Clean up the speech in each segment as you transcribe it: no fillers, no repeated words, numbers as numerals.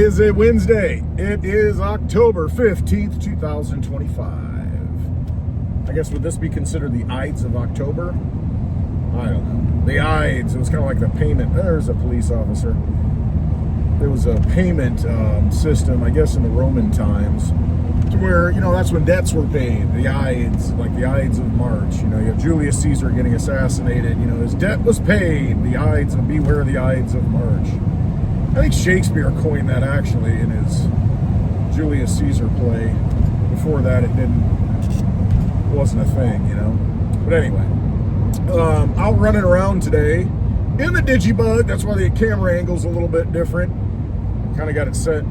is a Wednesday. It is October 15th, 2025. I guess would this be considered the Ides of October? I don't know. The Ides, it was kind of like the payment. There's a police officer. There was a payment system, I guess, in the Roman times, to where, that's when debts were paid. The Ides, like the Ides of March. You have Julius Caesar getting assassinated. His debt was paid. The Ides, and beware the Ides of March. I think Shakespeare coined that actually in his Julius Caesar play. Before that, it wasn't a thing, But anyway, out running around today in the Digibug. That's why the camera angle's a little bit different. Kind of got it set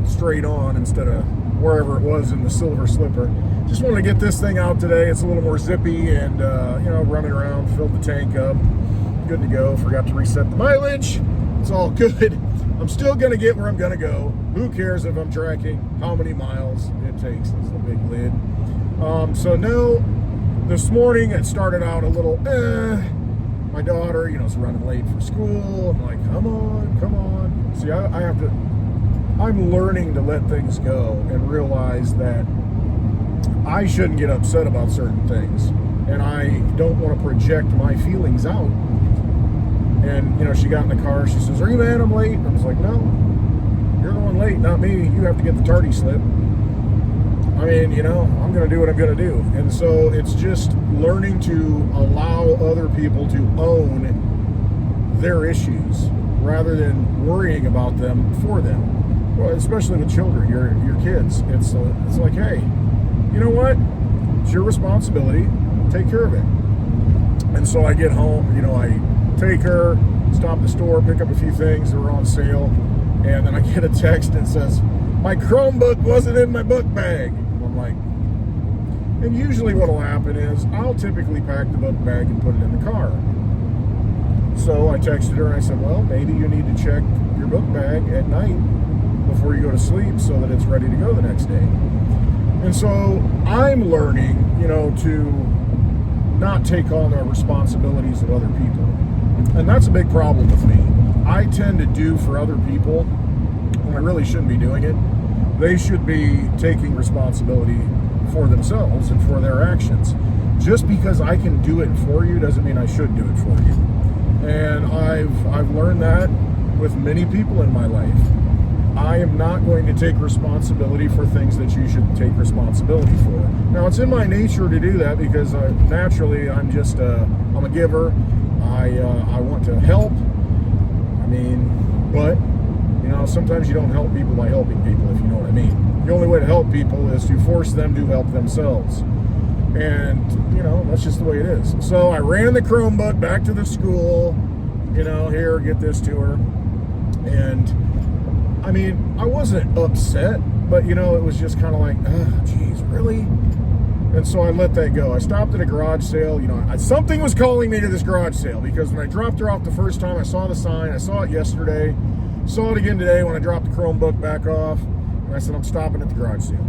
straight on instead of wherever it was in the Silver Slipper. Just wanted to get this thing out today. It's a little more zippy and, running around, filled the tank up. Good to go. Forgot to reset the mileage. It's all good. I'm still going to get where I'm going to go. Who cares if I'm tracking how many miles it takes? That's the big lid. So no, this morning it started out a little, my daughter, is running late for school. I'm like, come on. See, I'm learning to let things go and realize that I shouldn't get upset about certain things. And I don't want to project my feelings out. And, she got in the car. She says, are you mad I'm late? I was like, no, you're the one late, not me. You have to get the tardy slip. I mean, I'm going to do what I'm going to do. And so it's just learning to allow other people to own their issues rather than worrying about them for them. Well, especially with children, your kids. It's like, hey, you know what? It's your responsibility. Take care of it. And so I get home, I take her, stop at the store, pick up a few things that were on sale, and then I get a text that says, my Chromebook wasn't in my book bag. I'm like, and usually what will happen is I'll typically pack the book bag and put it in the car. So I texted her and I said, well, maybe you need to check your book bag at night before you go to sleep so that it's ready to go the next day. And so I'm learning, to not take on the responsibilities of other people. And that's a big problem with me. I tend to do for other people when I really shouldn't be doing it. They should be taking responsibility for themselves and for their actions. Just because I can do it for you doesn't mean I should do it for you. And I've learned that with many people in my life. I am not going to take responsibility for things that you should take responsibility for. Now, it's in my nature to do that because naturally I'm a giver. I want to help. But sometimes you don't help people by helping people, if you know what I mean. The only way to help people is to force them to help themselves. And, that's just the way it is. So I ran the Chromebook back to the school, here, get this to her. And, I wasn't upset, but, it was just kind of like, oh, geez, really? And so I let that go. I stopped at a garage sale. Something was calling me to this garage sale because when I dropped her off the first time, I saw the sign. I saw it yesterday. Saw it again today when I dropped the Chromebook back off. And I said, I'm stopping at the garage sale.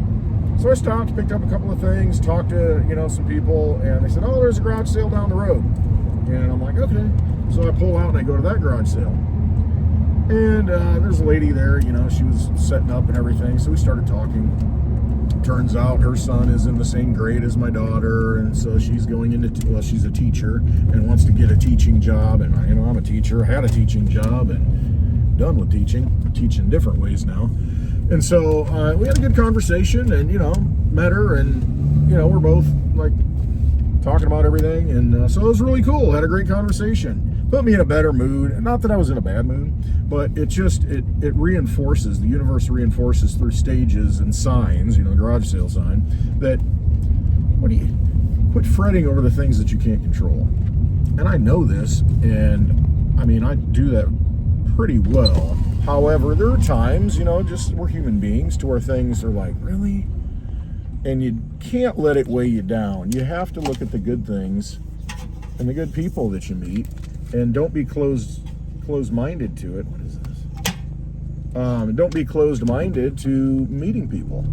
So I stopped, picked up a couple of things, talked to, some people, and they said, oh, there's a garage sale down the road. And I'm like, okay. So I pull out and I go to that garage sale. And there's a lady there, she was setting up and everything. So we started talking. Turns out her son is in the same grade as my daughter, and so she's going into, she's a teacher and wants to get a teaching job. And I'm a teacher, had a teaching job, and done with teaching. I teach in different ways now. And so we had a good conversation, and met her, and we're both like talking about everything, and so it was really cool. Had a great conversation. Put me in a better mood. Not that I was in a bad mood, but it reinforces, the universe reinforces through stages and signs, garage sale sign, that quit fretting over the things that you can't control. And I know this, and I do that pretty well. However, there are times, just we're human beings, to where things are like, really? And you can't let it weigh you down. You have to look at the good things and the good people that you meet, and don't be closed-minded to it. What is this? Don't be closed-minded to meeting people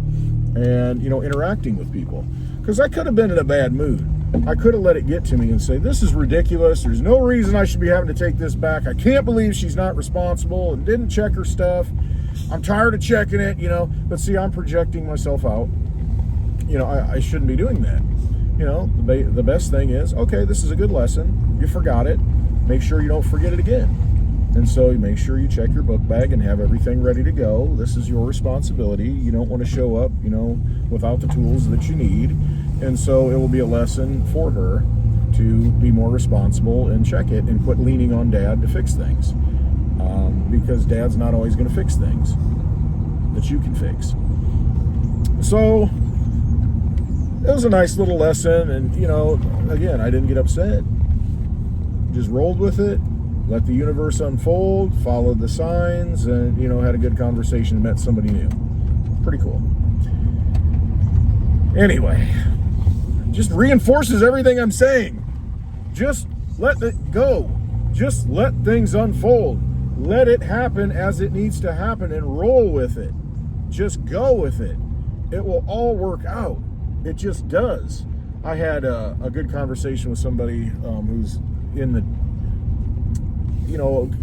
and, interacting with people. Because I could have been in a bad mood. I could have let it get to me and say, this is ridiculous. There's no reason I should be having to take this back. I can't believe she's not responsible and didn't check her stuff. I'm tired of checking it, but see, I'm projecting myself out. I shouldn't be doing that. The best thing is, okay, this is a good lesson. You forgot it. Make sure you don't forget it again. And so you make sure you check your book bag and have everything ready to go. This is your responsibility. You don't want to show up, without the tools that you need. And so it will be a lesson for her to be more responsible and check it and quit leaning on dad to fix things. Because dad's not always going to fix things that you can fix. So it was a nice little lesson. And, again, I didn't get upset. Just rolled with it. Let the universe unfold, followed the signs, and, had a good conversation, met somebody new. Pretty cool. Anyway, just reinforces everything I'm saying. Just let it go. Just let things unfold. Let it happen as it needs to happen and roll with it. Just go with it. It will all work out. It just does. I had a good conversation with somebody who's in the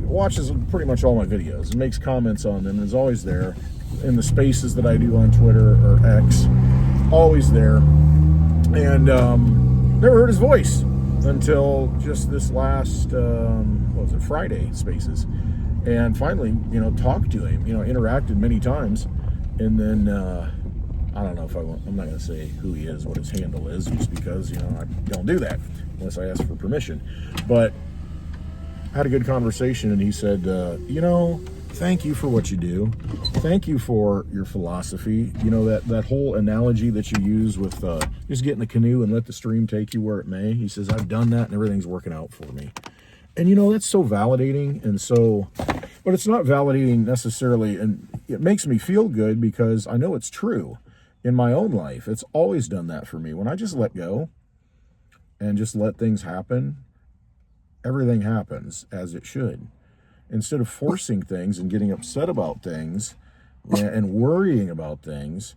watches pretty much all my videos and makes comments on them and is always there in the spaces that I do on Twitter or X, always there. And never heard his voice until just this last, Friday spaces. And finally, talked to him, interacted many times. And then, I don't know if I'm not going to say who he is, what his handle is, just because, I don't do that unless I ask for permission. But had a good conversation, and he said, thank you for what you do. Thank you for your philosophy. That whole analogy that you use with just get in the canoe and let the stream take you where it may. He says, I've done that and everything's working out for me. And that's so validating. And so, but it's not validating necessarily, and it makes me feel good because I know it's true in my own life. It's always done that for me. When I just let go and just let things happen, everything happens as it should. Instead of forcing things and getting upset about things and worrying about things,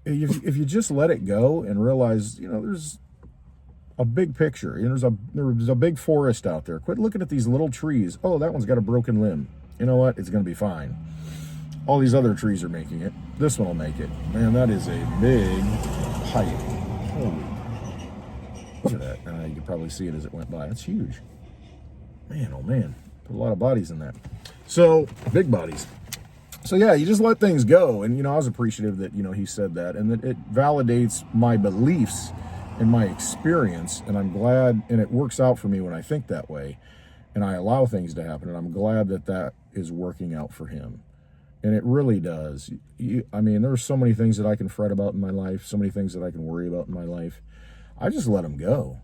if you just let it go and realize, there's a big picture. There's a big forest out there. Quit looking at these little trees. Oh, that one's got a broken limb. You know what? It's going to be fine. All these other trees are making it. This one will make it. Man, that is a big pipe. Holy. Look at that. You can probably see it as it went by. It's huge. Man, oh man. Put a lot of bodies in that. So, big bodies. So yeah, you just let things go. And, I was appreciative that, he said that. And that it validates my beliefs and my experience. And I'm glad, and it works out for me when I think that way. And I allow things to happen. And I'm glad that that is working out for him. And it really does. There are so many things that I can fret about in my life. So many things that I can worry about in my life. I just let them go.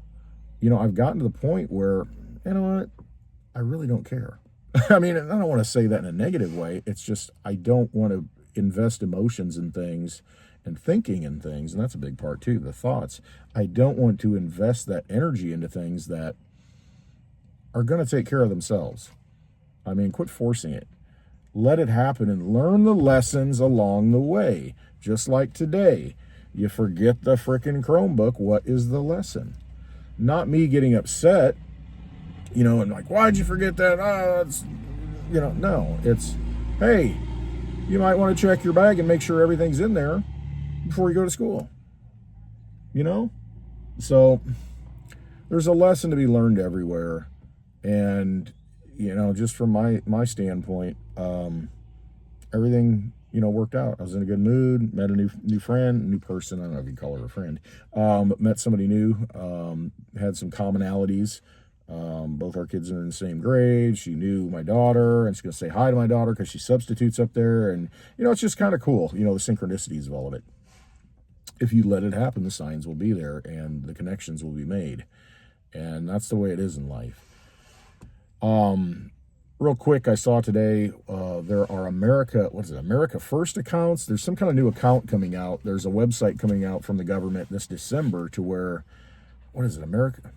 I've gotten to the point where, I really don't care. I don't want to say that in a negative way. It's just I don't want to invest emotions in things and thinking in things, and that's a big part too, the thoughts. I don't want to invest that energy into things that are going to take care of themselves. Quit forcing it. Let it happen and learn the lessons along the way. Just like today, you forget the frickin' Chromebook. What is the lesson? Not me getting upset, and like, why'd you forget that? No, it's, hey, you might want to check your bag and make sure everything's in there before you go to school. So there's a lesson to be learned everywhere. And, just from my standpoint, everything, worked out. I was in a good mood, met a new friend, new person. I don't know if you call her a friend, but met somebody new, had some commonalities. Both our kids are in the same grade. She knew my daughter, and she's going to say hi to my daughter because she substitutes up there. And, it's just kind of cool, the synchronicities of all of it. If you let it happen, the signs will be there and the connections will be made. And that's the way it is in life. Real quick, I saw today, there are America First accounts. There's some kind of new account coming out. There's a website coming out from the government this December to where, what is it, America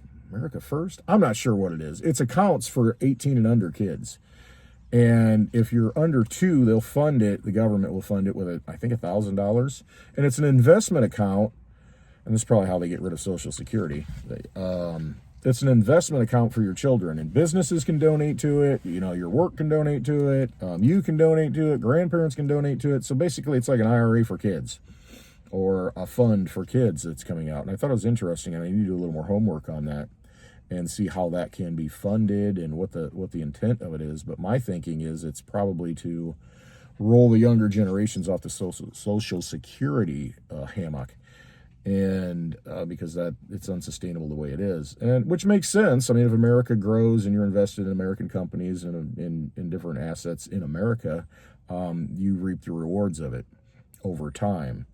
First? I'm not sure what it is. It's accounts for 18 and under kids. And if you're under 2, they'll fund it. The government will fund it with, I think, $1,000. And it's an investment account. And this is probably how they get rid of Social Security. It's an investment account for your children, and businesses can donate to it. You know, your work can donate to it. You can donate to it. Grandparents can donate to it. So basically, it's like an IRA for kids, or a fund for kids that's coming out. And I thought it was interesting, and I need to do a little more homework on that and see how that can be funded and what the intent of it is. But my thinking is it's probably to roll the younger generations off the social security hammock, and because that it's unsustainable the way it is, and which makes sense. I mean, if America grows and you're invested in American companies and in different assets in America, you reap the rewards of it over time.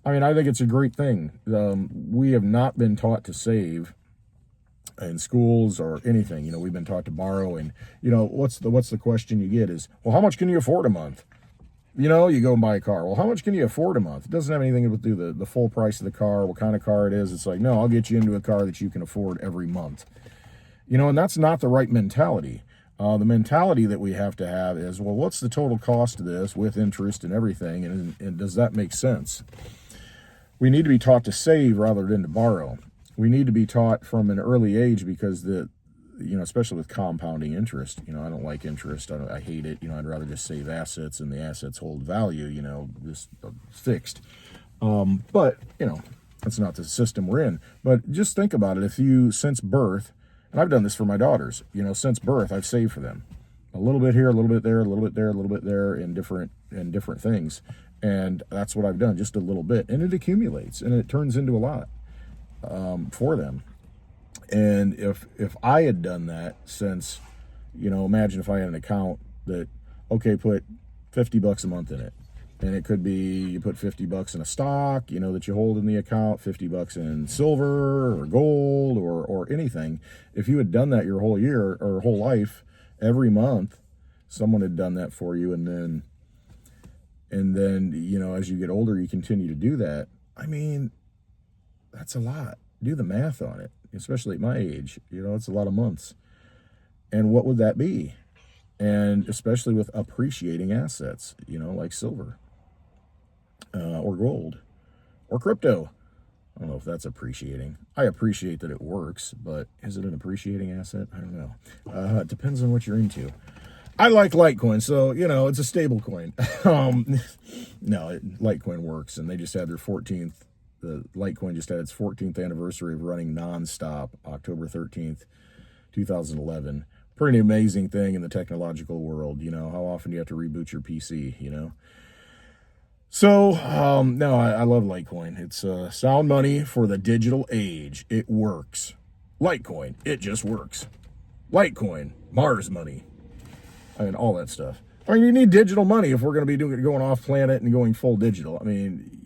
I mean, I think it's a great thing. We have not been taught to save in schools or anything. You know, we've been taught to borrow, and you know, what's the question you get is, well, how much can you afford a month? You know, you go and buy a car. Well, how much can you afford a month? It doesn't have anything to do with the full price of the car, what kind of car it is. It's like, no, I'll get you into a car that you can afford every month. You know, and that's not the right mentality. The mentality that we have to have is, well, what's the total cost of this with interest and everything, and does that make sense? We need to be taught to save rather than to borrow. We need to be taught from an early age, because you know, especially with compounding interest, you know, I don't like interest. I hate it. You know, I'd rather just save assets, and the assets hold value, you know, just fixed. But, you know, that's not the system we're in. But just think about it. If you, since birth, and I've done this for my daughters, you know, since birth, I've saved for them. A little bit here, a little bit there, a little bit there, a little bit there, in different things. And that's what I've done, just a little bit. And it accumulates, and it turns into a lot for them. And if I had done that since, you know, imagine if I had an account that, okay, put $50 a month in it. And it could be you put $50 in a stock, you know, that you hold in the account, $50 in silver or gold or anything. If you had done that your whole year or whole life, every month, someone had done that for you. And then, you know, as you get older, you continue to do that. I mean, that's a lot. Do the math on it, especially at my age. You know, it's a lot of months. And what would that be? And especially with appreciating assets, you know, like silver or gold or crypto. I don't know if that's appreciating. I appreciate that it works, but is it an appreciating asset? I don't know. It depends on what you're into. I like Litecoin, so, you know, it's a stable coin. No, Litecoin works, and they just had their 14th. The Litecoin just had its 14th anniversary of running nonstop, October 13th, 2011. Pretty amazing thing in the technological world. You know, how often do you have to reboot your PC, you know? So, no, I love Litecoin. It's sound money for the digital age. It works. Litecoin, it just works. Litecoin, Mars money. I mean, all that stuff. I mean, you need digital money if we're going to be going off planet and going full digital. I mean,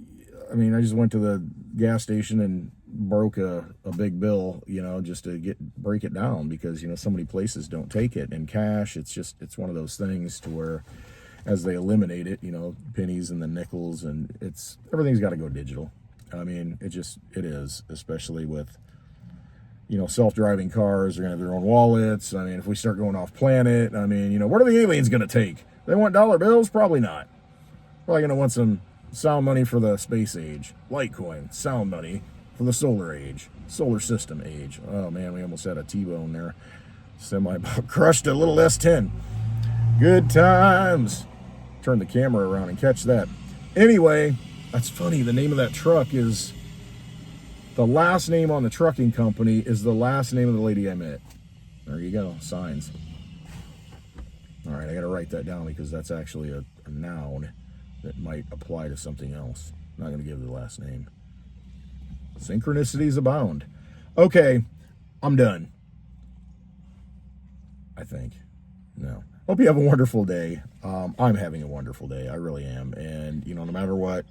I just went to the gas station and broke a big bill, you know, just to break it down, because, you know, so many places don't take it in cash. It's one of those things to where, as they eliminate it, you know, pennies and the nickels, and everything's got to go digital. I mean, it is, especially with, you know, self-driving cars. They're going to have their own wallets. I mean, if we start going off planet, I mean, you know, what are the aliens going to take? They want dollar bills? Probably not. Probably going to want some sound money for the space age. Litecoin, sound money for the solar age, solar system age. Oh man, we almost had a T-bone there. Crushed a little S10. Good times. Turn the camera around and catch that. Anyway, that's funny. The name of that truck is, the last name on the trucking company is the last name of the lady I met. There you go, signs. All right, I got to write that down, because that's actually a noun that might apply to something else. I'm not going to give the last name. Synchronicities abound. Okay, I'm done. I think. No. Hope you have a wonderful day. I'm having a wonderful day. I really am. And, you know, no matter what,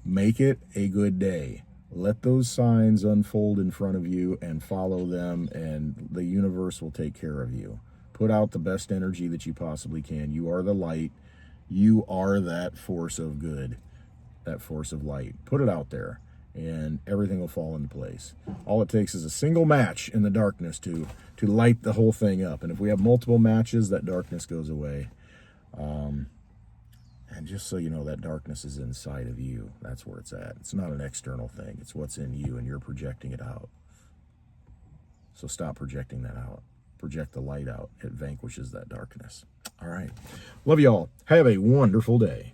make it a good day. Let those signs unfold in front of you and follow them, and the universe will take care of you. Put out the best energy that you possibly can. You are the light. You are that force of good, that force of light. Put it out there, and everything will fall into place. All it takes is a single match in the darkness to light the whole thing up. And if we have multiple matches, that darkness goes away. And just so you know, that darkness is inside of you. That's where it's at. It's not an external thing. It's what's in you, and you're projecting it out. So stop projecting that out. Project the light out. It vanquishes that darkness. All right. Love you all. Have a wonderful day.